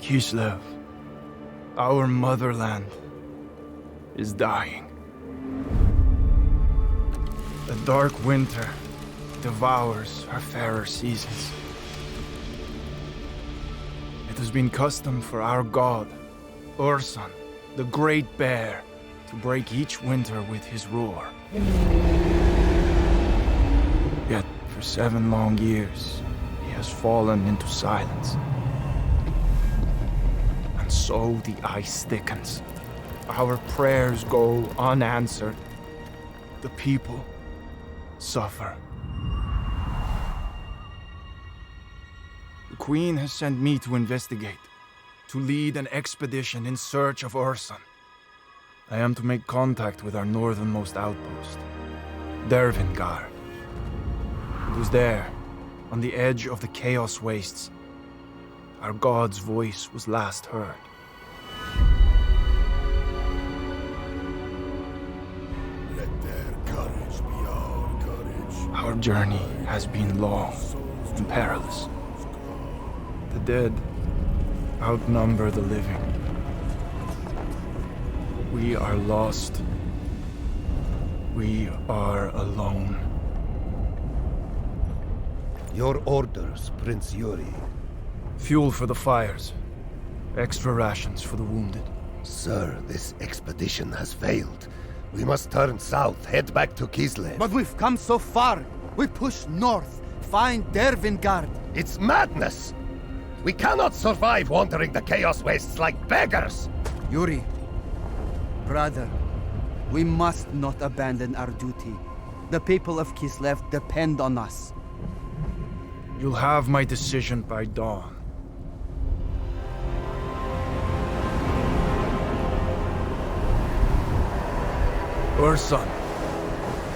Kislev, our motherland, is dying. A dark winter devours our fairer seasons. It has been custom for our god, Ursun, the Great Bear, to break each winter with his roar. Yet, for 7 long years, he has fallen into silence. And so the ice thickens. Our prayers go unanswered. The people suffer. The Queen has sent me to investigate, to lead an expedition in search of Ursun. I am to make contact with our northernmost outpost, Dervingar. It was there, on the edge of the Chaos Wastes, our god's voice was last heard. Let their courage be our courage. Our journey has been long and perilous. The dead outnumber the living. We are lost. We are alone. Your orders, Prince Yuri. Fuel for the fires. Extra rations for the wounded. Sir, this expedition has failed. We must turn south, head back to Kislev. But we've come so far. We push north, find Dervingard. It's madness! We cannot survive wandering the Chaos Wastes like beggars! Yuri, brother, we must not abandon our duty. The people of Kislev depend on us. You'll have my decision by dawn. Ursun,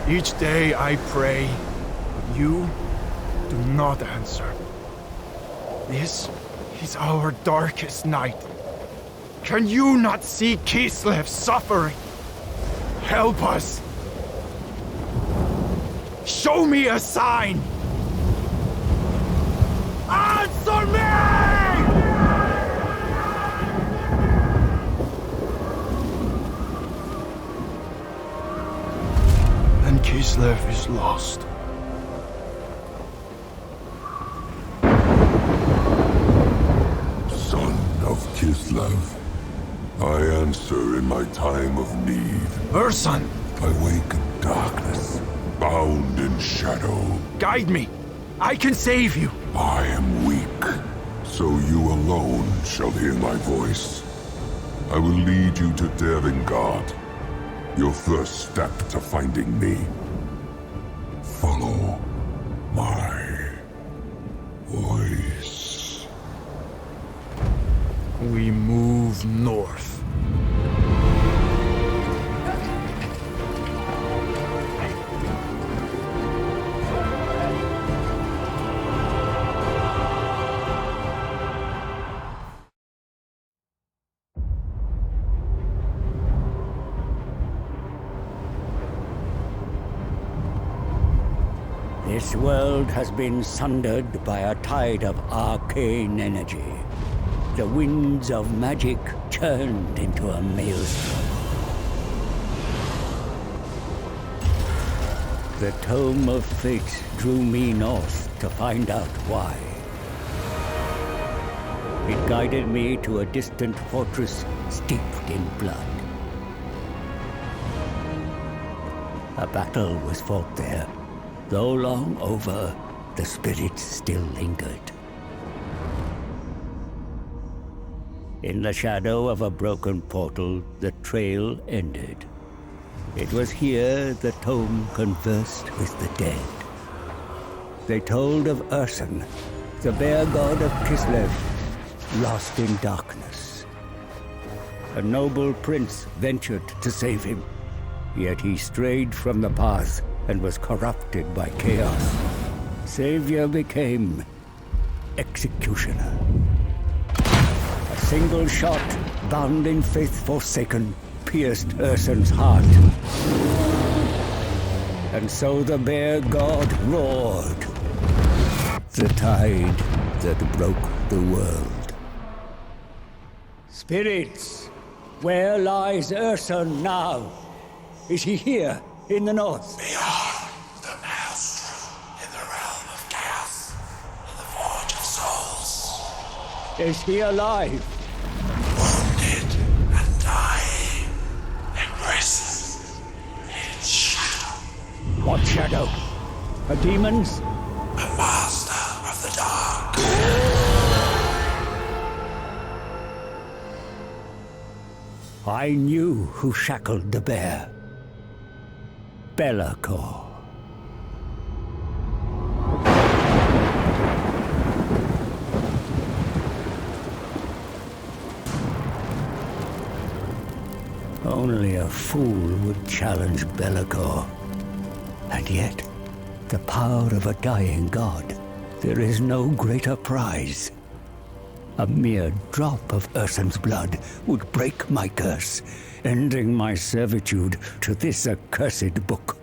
each day I pray, but you do not answer. This is our darkest night. Can you not see Kislev suffering? Help us! Show me a sign! Answer me! Then Kislev is lost. Son of Kislev, I answer in my time of need. Ursun! I wake in darkness, bound in shadow. Guide me! I can save you! I am weak, so you alone shall hear my voice. I will lead you to Dervingard, your first step to finding me. Follow my voice. We move north. This world has been sundered by a tide of arcane energy. The winds of magic churned into a maelstrom. The Tome of Fate drew me north to find out why. It guided me to a distant fortress steeped in blood. A battle was fought there. Though long over, the spirits still lingered. In the shadow of a broken portal, the trail ended. It was here the tome conversed with the dead. They told of Ursun, the bear god of Kislev, lost in darkness. A noble prince ventured to save him, yet he strayed from the path and was corrupted by chaos. Savior became executioner. A single shot, bound in faith forsaken, pierced Ursun's heart. And so the bear god roared. The tide that broke the world. Spirits, where lies Ursun now? Is he here, in the north? Beyond the maelstrom, in the realm of chaos, in the forge of souls. Is he alive? Wounded and dying, imprisoned in shadow. What shadow? A demon's? A master of the dark. I knew who shackled the bear. Be'lakor. Only a fool would challenge Be'lakor. And yet, the power of a dying god, there is no greater prize. A mere drop of Ursun's blood would break my curse, ending my servitude to this accursed book.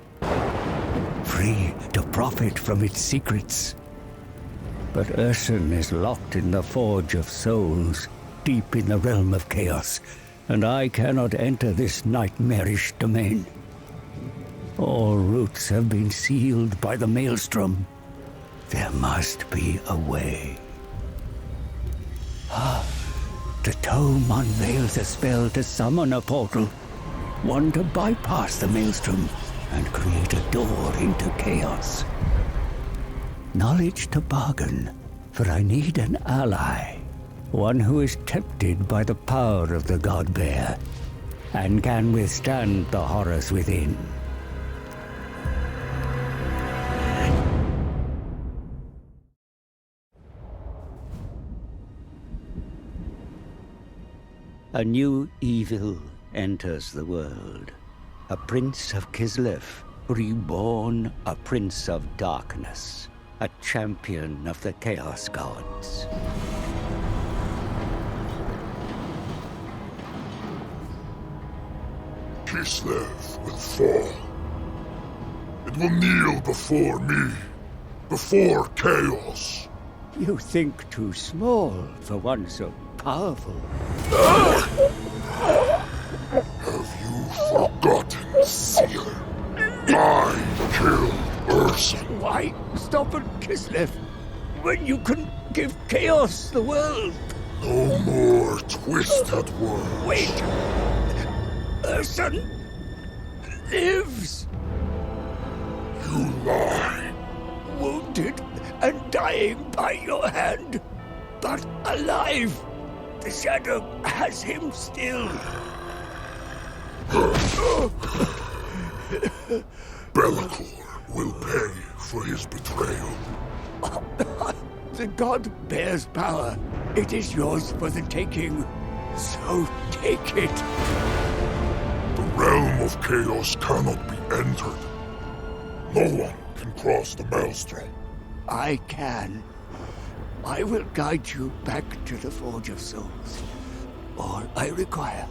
Free to profit from its secrets. But Ursun is locked in the Forge of Souls, deep in the realm of chaos, and I cannot enter this nightmarish domain. All routes have been sealed by the maelstrom. There must be a way. The tome unveils a spell to summon a portal, one to bypass the maelstrom and create a door into chaos. Knowledge to bargain, for I need an ally, one who is tempted by the power of the god bear and can withstand the horrors within. A new evil enters the world. A prince of Kislev, reborn a prince of darkness, a champion of the chaos gods. Kislev will fall. It will kneel before me, before chaos. You think too small for one so powerful. Have you forgotten, Seer? I killed Ursun. Why stop at Kislev when you can give chaos the world? No more twisted words. Wait! Ursun lives! You lie. Wounded and dying by your hand, but alive! The shadow has him still. Be'lakor will pay for his betrayal. The god bears power. It is yours for the taking. So take it. The realm of chaos cannot be entered. No one can cross the maelstrom. I can. I will guide you back to the Forge of Souls. All I require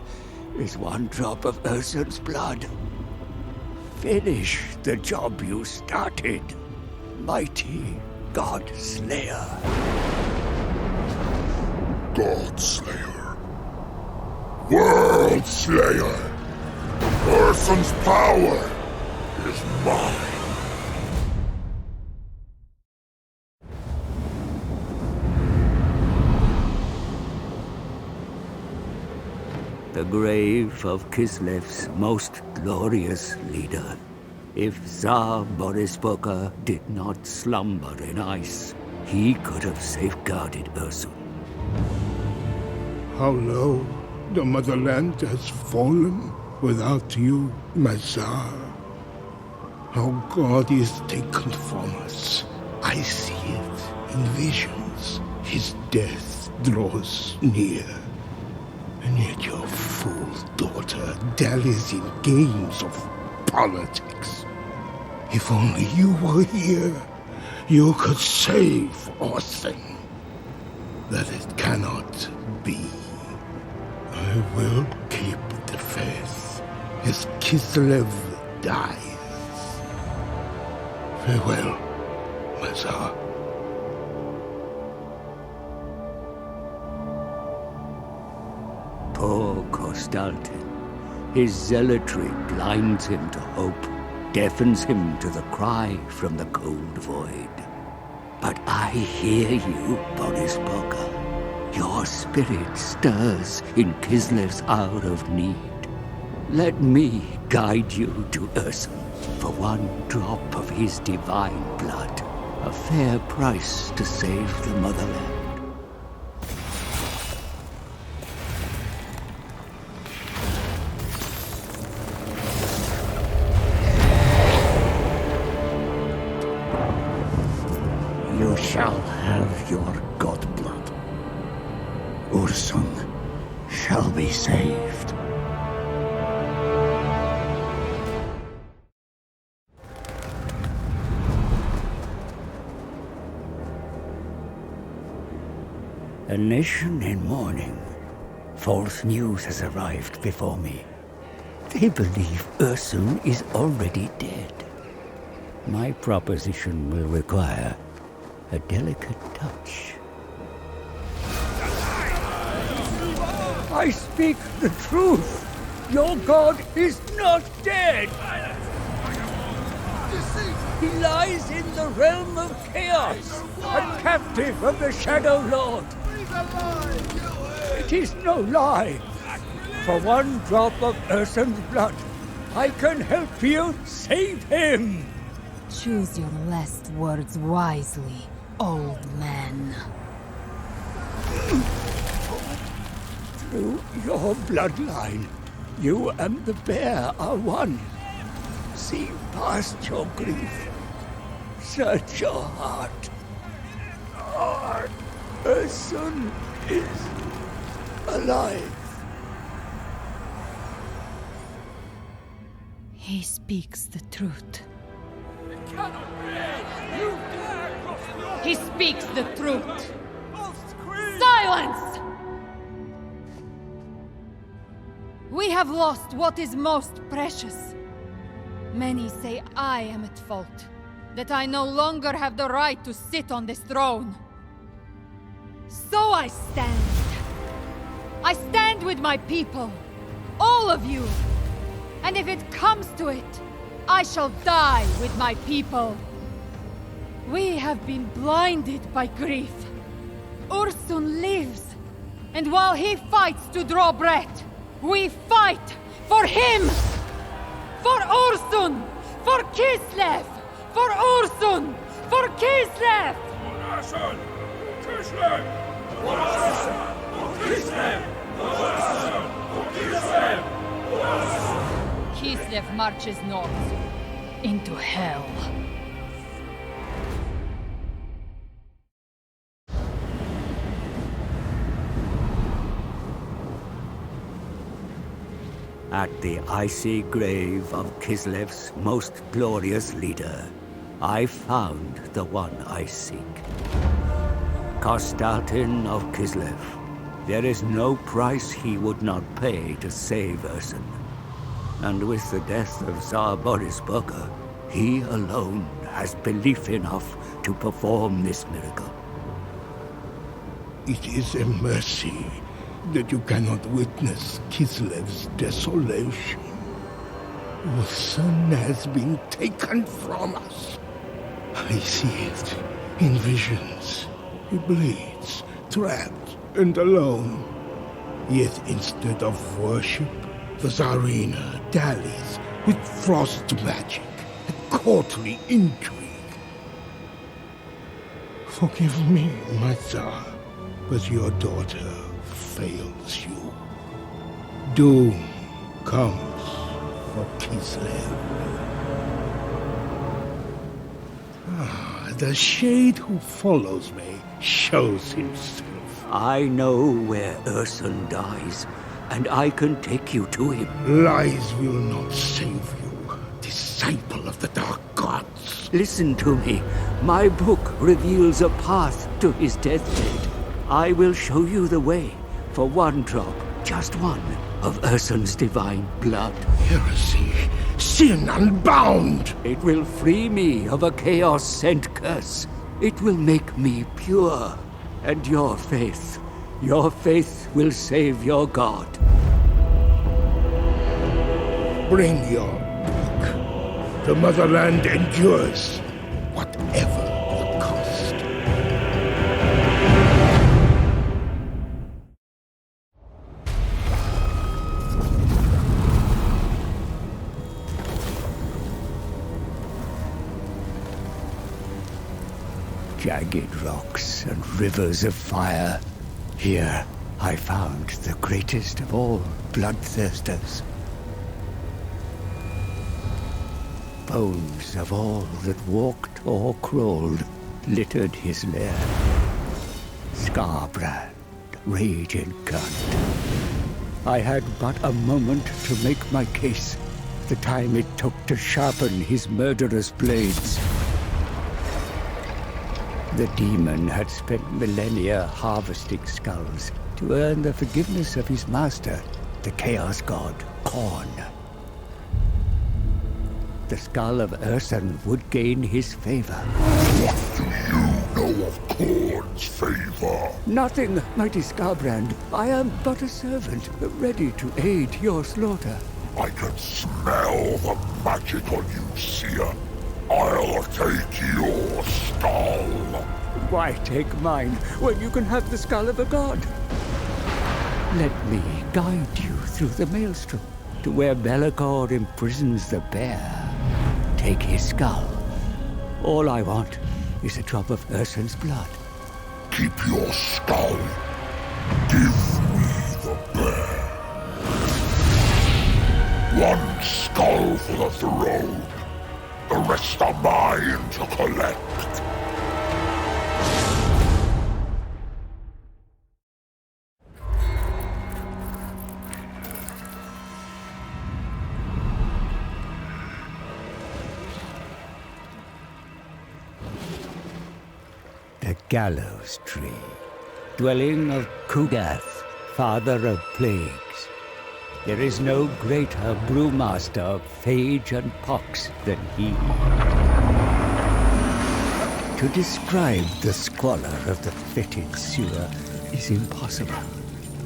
is one drop of Ursun's blood. Finish the job you started, mighty God Slayer. God Slayer. World Slayer. Ursun's power is mine. The grave of Kislev's most glorious leader. If Tsar Boris Bokha did not slumber in ice, he could have safeguarded Ursun. How low the motherland has fallen without you, my Tsar. How God is taken from us. I see it in visions. His death draws near. And yet your fool daughter dallies in games of politics. If only you were here, you could save Ursun. That it cannot be. I will keep the faith as Kislev dies. Farewell, my Tsar. Kostaltyn. His zealotry blinds him to hope, deafens him to the cry from the cold void. But I hear you, Boris Bokha. Your spirit stirs in Kislev's hour of need. Let me guide you to Ursun for one drop of his divine blood. A fair price to save the motherland. You shall have your godblood. Ursun shall be saved. A nation in mourning. False news has arrived before me. They believe Ursun is already dead. My proposition will require a delicate touch. I speak the truth. Your god is not dead. He lies in the realm of chaos, a captive of the Shadow Lord. It is no lie. For one drop of Ursun's blood, I can help you save him. Choose your last words wisely, old man. Through your bloodline, you and the bear are one. See past your grief. Search your heart. Ursun is alive. He speaks the truth. He speaks the truth. Silence! We have lost what is most precious. Many say I am at fault, that I no longer have the right to sit on this throne. So I stand. I stand with my people, all of you. And if it comes to it, I shall die with my people. We have been blinded by grief. Ursun lives, and while he fights to draw breath, we fight for him! For Ursun! For Kislev! For Ursun! For Kislev! Ursun! Kislev! Ursun! Kislev! Ursun! Kislev! Kislev marches north, into hell. At the icy grave of Kislev's most glorious leader, I found the one I seek. Kostaltyn of Kislev. There is no price he would not pay to save Ursun. And with the death of Tsar Boris Bokha, he alone has belief enough to perform this miracle. It is a mercy that you cannot witness Kislev's desolation. Ursun has been taken from us. I see it in visions. He bleeds, trapped and alone. Yet instead of worship, the Tzarina dallies with frost magic and courtly intrigue. Forgive me, my Tsar, but your daughter fails you. Doom comes for Kislev. The shade who follows me shows himself. I know where Ursun dies, and I can take you to him. Lies will not save you, disciple of the Dark Gods. Listen to me. My book reveals a path to his deathbed. I will show you the way for one drop, just one, of Ursun's divine blood. Heresy, sin unbound. It will free me of a chaos-sent curse. It will make me pure. And your faith will save your god. Bring your book. The motherland endures, whatever the cost. Jagged rocks and rivers of fire. Here I found the greatest of all bloodthirsters. Bones of all that walked or crawled littered his lair. Skarbrand, rage incarnate. I had but a moment to make my case. The time it took to sharpen his murderous blades. The demon had spent millennia harvesting skulls to earn the forgiveness of his master, the Chaos God, Khorne. The skull of Ursun would gain his favor. What do you know of Khorne's favor? Nothing, mighty Skarbrand. I am but a servant, ready to aid your slaughter. I can smell the magic on you, seer. I'll take your skull. Why take mine when you can have the skull of a god? Let me guide you through the maelstrom to where Be'lakor imprisons the bear. Take his skull. All I want is a drop of Ursun's blood. Keep your skull. Give me the bear. One skull for the throne. The rest are mine to collect. The gallows tree, dwelling of Kugath, father of plagues. There is no greater brewmaster of phage and pox than he. To describe the squalor of the fetid sewer is impossible.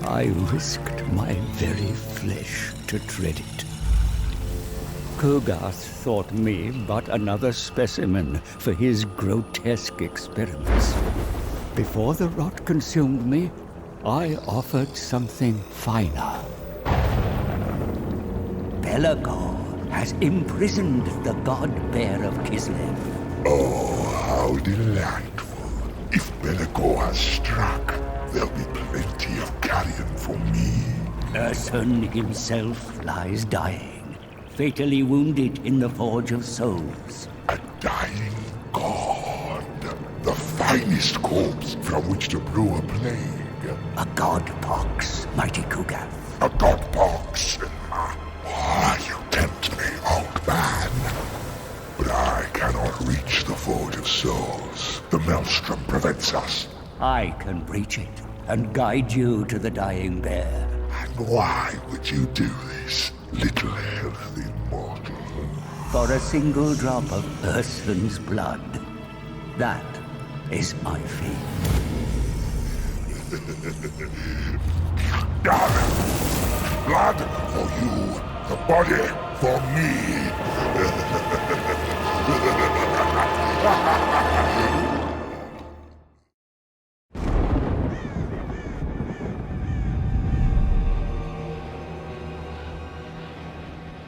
I risked my very flesh to tread it. Kugath thought me but another specimen for his grotesque experiments. Before the rot consumed me, I offered something finer. Be'lakor has imprisoned the god bear of Kislev. Oh, how delightful. If Be'lakor has struck, there'll be plenty of carrion for me. Ursun himself lies dying, fatally wounded in the Forge of Souls. A dying god. The finest corpse from which to brew a plague. A god pox, mighty Kugath. A god pox. You tempt me, old man. But I cannot reach the Forge of Souls. The maelstrom prevents us. I can reach it and guide you to the dying bear. And why would you do this, little healthy mortal? For a single drop of Ursun's blood. That is my fate. Damn it! Blood for you, the body for me.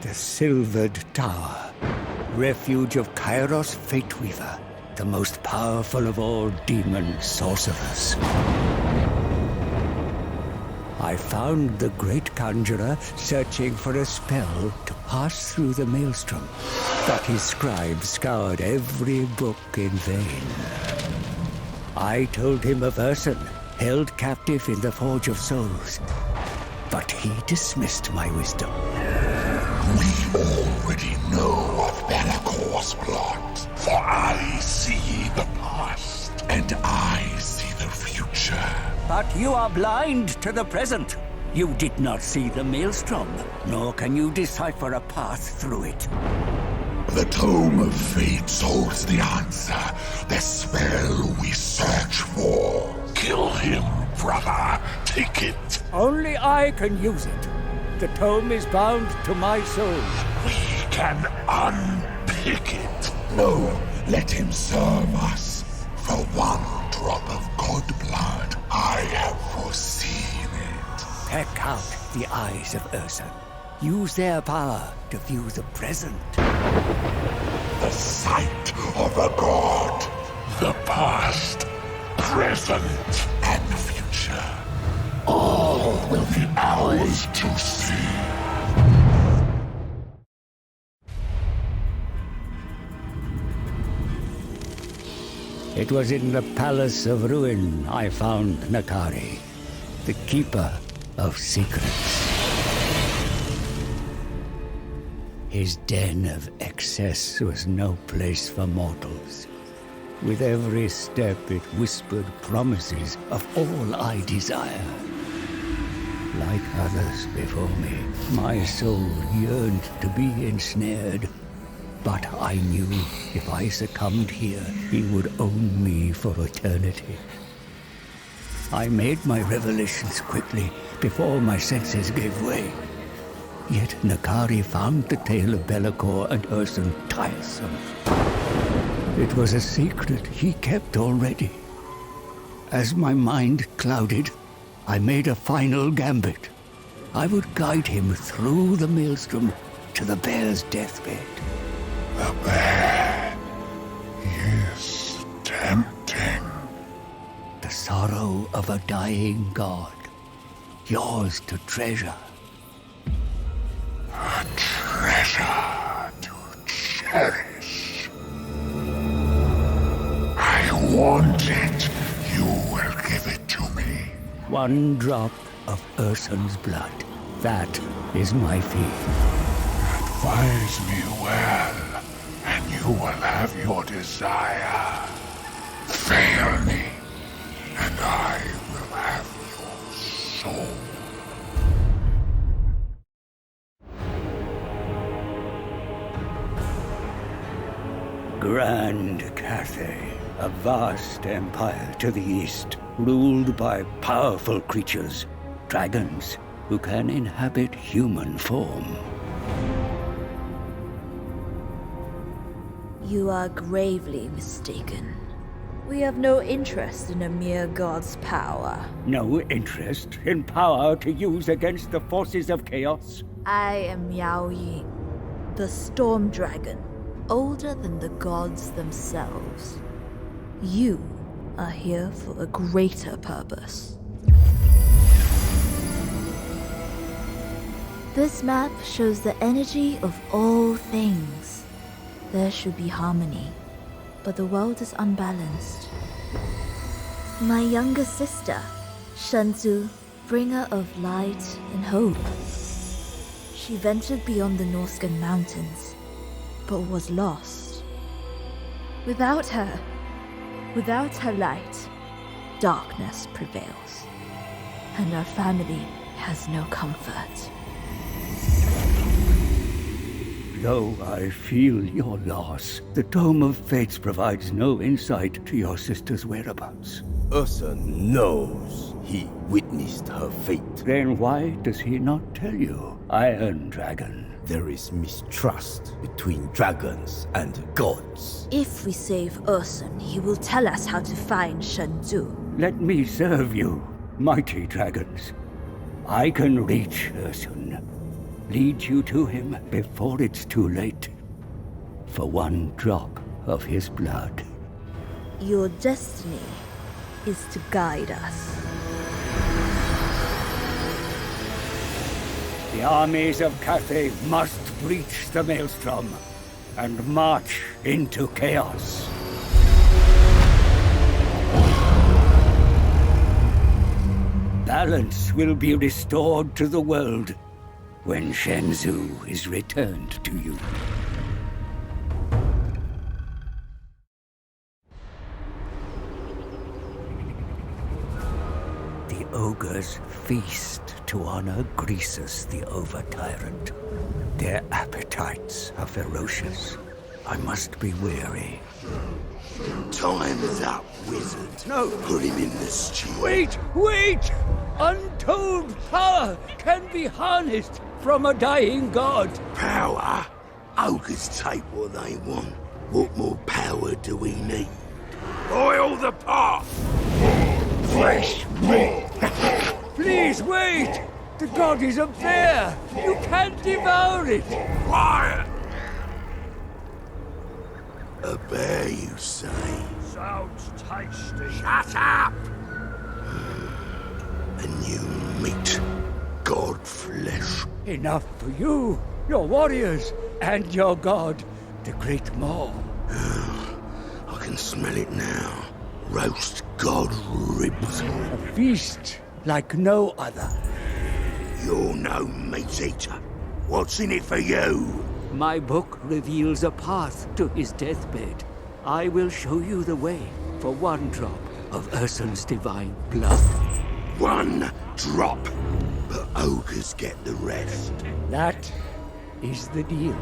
The Silvered Tower, refuge of Kairos Fateweaver, the most powerful of all demon sorcerers. I found the great conjurer searching for a spell to pass through the maelstrom, but his scribe scoured every book in vain. I told him of Ursun, held captive in the Forge of Souls, but he dismissed my wisdom. We already know of Be'lakor's plot, for I see the past, and I see the future. But you are blind to the present. You did not see the maelstrom, nor can you decipher a path through it. The Tome of Fates holds the answer, the spell we search for. Kill him, brother. Take it. Only I can use it. The tome is bound to my soul. We can unpick it. No, let him serve us. For one drop of god blood, I have foreseen it. Peck out the eyes of Ursun. Use their power to view the present. The sight of a god. The past, present, and future. All will be ours to see. It was in the Palace of Ruin I found Nakari, the Keeper of Secrets. His den of excess was no place for mortals. With every step it whispered promises of all I desire. Like others before me, my soul yearned to be ensnared. But I knew if I succumbed here, he would own me for eternity. I made my revelations quickly, before my senses gave way. Yet Nakari found the tale of Be'lakor and Ursun tiresome. It was a secret he kept already. As my mind clouded, I made a final gambit. I would guide him through the maelstrom to the bear's deathbed. The bear is tempting. The sorrow of a dying god, yours to treasure. A treasure to cherish. I want it. You will give it to me. One drop of Ursun's blood. That is my fee. Advise me well, and you will have your desire. Fail me, and I will have your soul. Grand Cathay, a vast empire to the east, ruled by powerful creatures, dragons who can inhabit human form. You are gravely mistaken. We have no interest in a mere god's power. No interest in power to use against the forces of chaos? I am Yao Ying, the storm dragon, older than the gods themselves. You are here for a greater purpose. This map shows the energy of all things. There should be harmony, but the world is unbalanced. My younger sister, Shenzu, bringer of light and hope. She ventured beyond the Norscan mountains, but was lost. Without her light, darkness prevails, and our family has no comfort. Though I feel your loss, the Tome of Fates provides no insight to your sister's whereabouts. Ursun knows he witnessed her fate. Then why does he not tell you, Iron Dragon? There is mistrust between dragons and gods. If we save Ursun, he will tell us how to find Shenzu. Let me serve you, mighty dragons. I can reach Ursun. Lead you to him before it's too late. For one drop of his blood. Your destiny is to guide us. The armies of Cathay must breach the maelstrom and march into chaos. Balance will be restored to the world when Shenzu is returned to you. The ogres feast to honor Greasus the Over-Tyrant. Their appetites are ferocious. I must be wary. Time's up, wizard. No. Put him in the stew. Wait! Untold power can be harnessed from a dying god. Power? Ogres take what they want. What more power do we need? Boil the pot! Fresh meat! Please wait! The god is up there! You can't devour it! Quiet! A bear, you say? Sounds tasty. Shut up! A new meat. God flesh. Enough for you, your warriors, and your god, the Great Maw. I can smell it now. Roast god ribs. A feast like no other. You're no meat eater. What's in it for you? My book reveals a path to his deathbed. I will show you the way for one drop of Ursun's divine blood. One drop. But ogres get the rest. That is the deal.